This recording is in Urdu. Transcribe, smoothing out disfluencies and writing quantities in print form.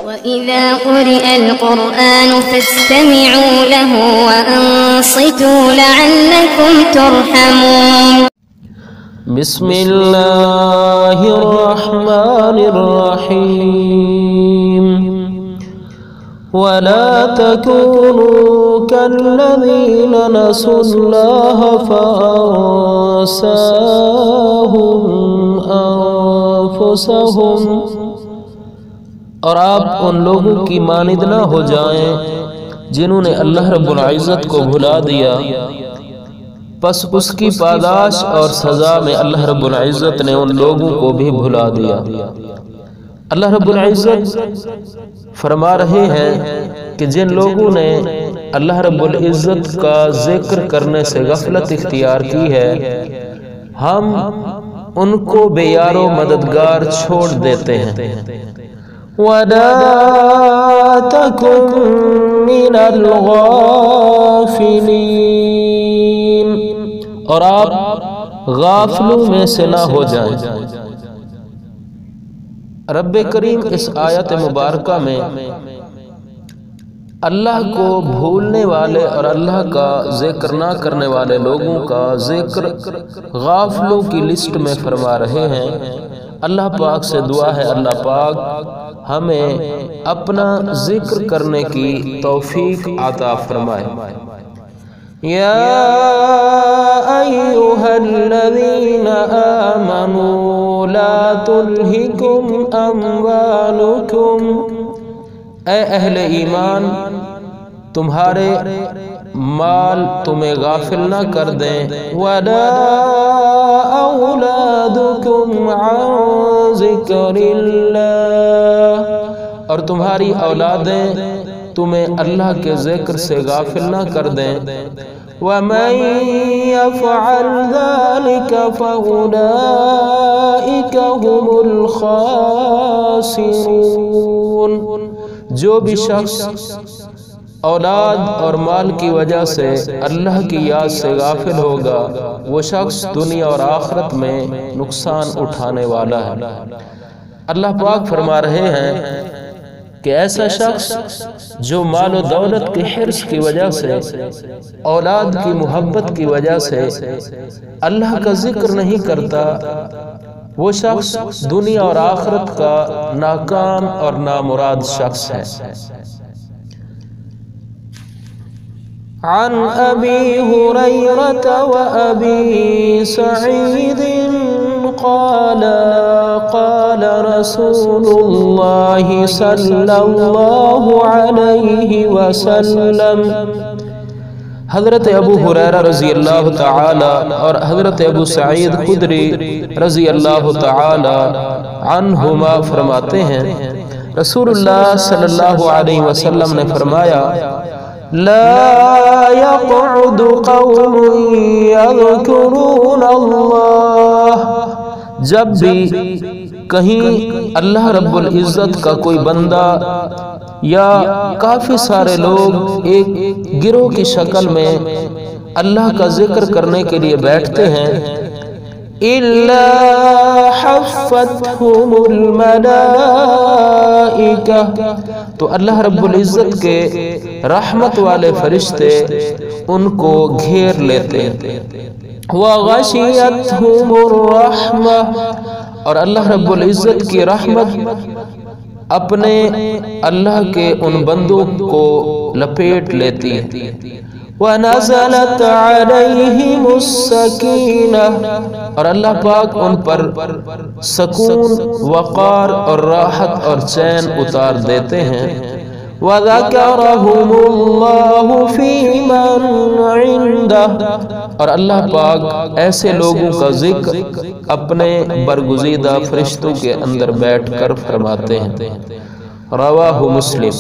وَإِذَا قُرِئَ الْقُرْآنُ فَاسْتَمِعُوا لَهُ وَأَنصِتُوا لَعَلَّكُمْ تُرْحَمُونَ بسم اللہ الرحمن الرحیم وَلَا تَكُونُوا كَالَّذِينَ نَسُوا اللَّهَ فَأَنسَاهُمْ أَنفُسَهُمْ، اور آپ ان لوگوں کی مانند نہ ہو جائیں جنہوں نے اللہ رب العزت کو بھلا دیا، پس اس کی پاداش اور سزا میں اللہ رب العزت نے ان لوگوں کو بھی بھلا دیا۔ اللہ رب العزت فرما رہے ہیں کہ جن لوگوں نے اللہ رب العزت کا ذکر کرنے سے غفلت اختیار کی ہے، ہم ان کو بے یار و مددگار چھوڑ دیتے ہیں۔ وَلَا تَكُن مِّنَ الْغَافِلِينَ، اور آپ غافلوں میں سے نہ ہو جائیں۔ رب کریم اس آیت مبارکہ میں اللہ کو بھولنے والے اور اللہ کا ذکر نہ کرنے والے لوگوں کا ذکر غافلوں کی لسٹ میں فرما رہے ہیں۔ اللہ پاک سے دعا ہے اللہ پاک ہمیں اپنا ذکر کرنے کی توفیق عطا فرمائے۔ یا ایہا الذین آمنوا لا تلہکم اموالکم، اے اہل ایمان تمہارے مال تمہیں غافل نہ کر دیں، وَلَا أَوْلَادُكُمْ عَنْ ذِكْرِ اللَّهِ، اور تمہاری اولادیں تمہیں اللہ کے ذکر سے غافل نہ کر دیں۔ وَمَنْ يَفْعَلْ ذَلِكَ فَأُولَئِكَ هُمُ الْخَاسِرُونَ، جو بھی شخص اولاد اور مال کی وجہ سے اللہ کی یاد سے غافل ہوگا، وہ شخص دنیا اور آخرت میں نقصان اٹھانے والا ہے۔ اللہ پاک فرما رہے ہیں کہ ایسا شخص جو مال و دولت کی حرص کی وجہ سے، اولاد کی محبت کی وجہ سے اللہ کا ذکر نہیں کرتا، وہ شخص دنیا اور آخرت کا ناکام اور نامراد شخص ہے۔ عن ابی ہریرہ و ابی سعید قال قال رسول اللہ صلی اللہ علیہ وسلم، حضرت ابو ہریرہ رضی اللہ تعالی اور حضرت ابو سعید خدری رضی اللہ تعالی عنہما فرماتے ہیں، رسول اللہ صلی اللہ علیہ وسلم نے فرمایا، لا يقعد قوم يذكرون اللہ، جب بھی کہیں اللہ رب العزت کا کوئی بندہ یا کافی سارے لوگ ایک گروہ کی شکل میں اللہ کا ذکر کرنے کے لیے بیٹھتے ہیں، إِلَّا حَفَّتْهُمُ الْمَلَائِكَةُ، تو اللہ رب العزت کے رحمت والے فرشتے ان کو گھیر لیتے ہیں، وَغَشِيَتْهُمُ الرَّحْمَةُ، اور اللہ رب العزت کی رحمت اپنے اللہ کے ان بندوں کو لپیٹ لیتی ہے، وَنَزَلَتْ عَلَيْهِمُ السَّكِينَةُ، اور اللہ پاک ان پر سکون، وقار اور راحت اور چین اتار دیتے ہیں، وَذَكَرَهُمُ اللَّهُ فِي مَنْ عِنْدَهُ، اور اللہ پاک ایسے لوگوں کا ذکر اپنے برگزیدہ فرشتوں کے اندر بیٹھ کر فرماتے ہیں۔ رواہ مسلم۔